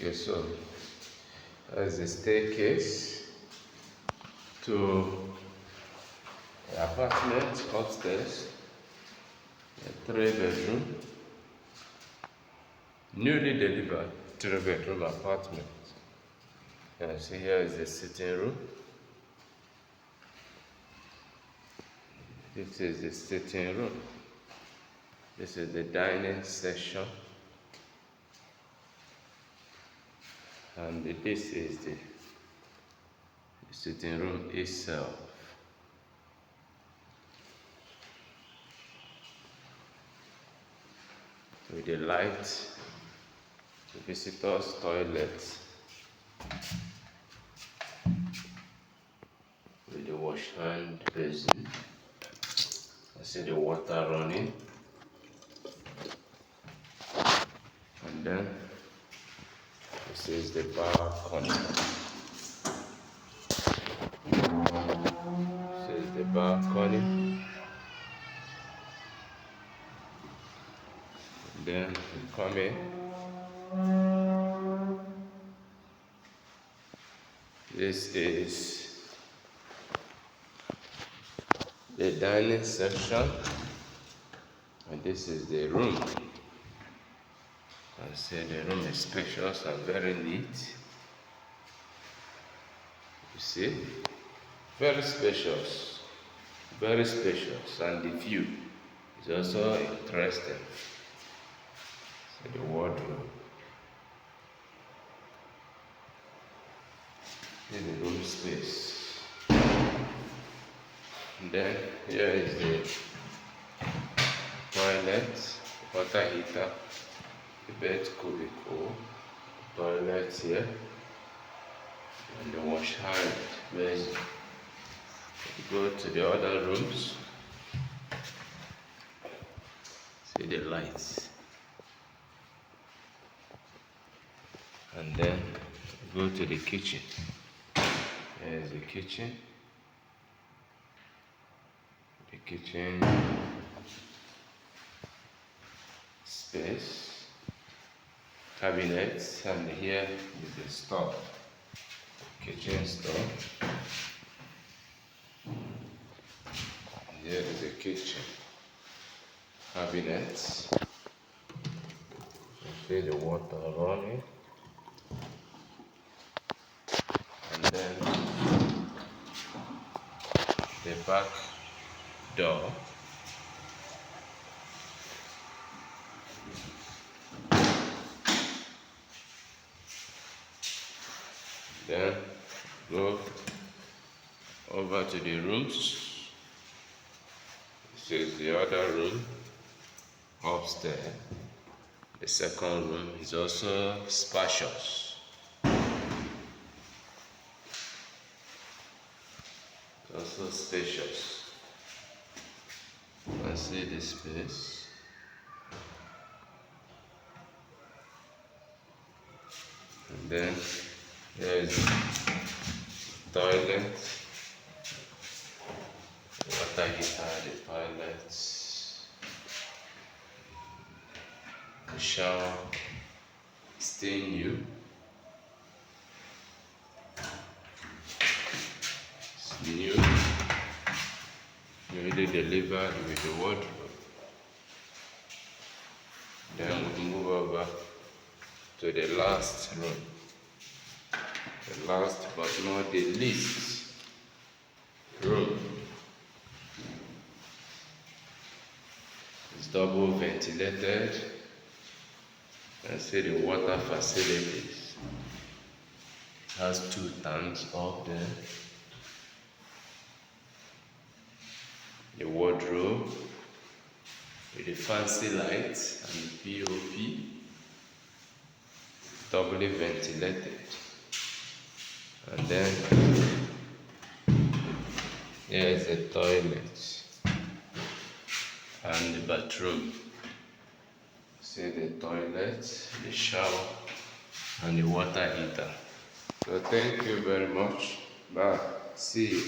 Okay, so that's the staircase to the apartment upstairs. A 3-bedroom, newly delivered 3-bedroom apartment. You can see here is the sitting room. This is the sitting room. This is the dining section. And this is the sitting room itself. With the light, the visitors' toilet, with the wash hand basin. I see the water running. And then this is the balcony. This is the balcony. And then we come in. This is the dining section. And this is the room. I say the room is spacious and very neat. You see, very spacious, and the view is also interesting. So the wardrobe. This is the room space. And then here is the toilet, water heater, the bed cubicle, toilet here, and the wash hand basin. Go to the other rooms. See the lights. And then go to the kitchen. There's the kitchen. The kitchen space, cabinets, and here is the stove, kitchen stove. Here is the kitchen cabinets. You see the water running. And then the back door. Then go over to the rooms. This is the other room upstairs. The second room is also spacious. It's also spacious. You can see the space. And then there is the toilet, water heater, the toilets, the shower, still new. It's new, newly delivered with the wardrobe. Then we move over to the last room. The last but not the least room. It's double ventilated. And see the water facilities. It has 2 tanks up there. The wardrobe with the fancy lights and POP. Doubly ventilated. And then here is the toilet and the bathroom. See the toilet, the shower, and the water heater. So thank you very much. Bye. See you.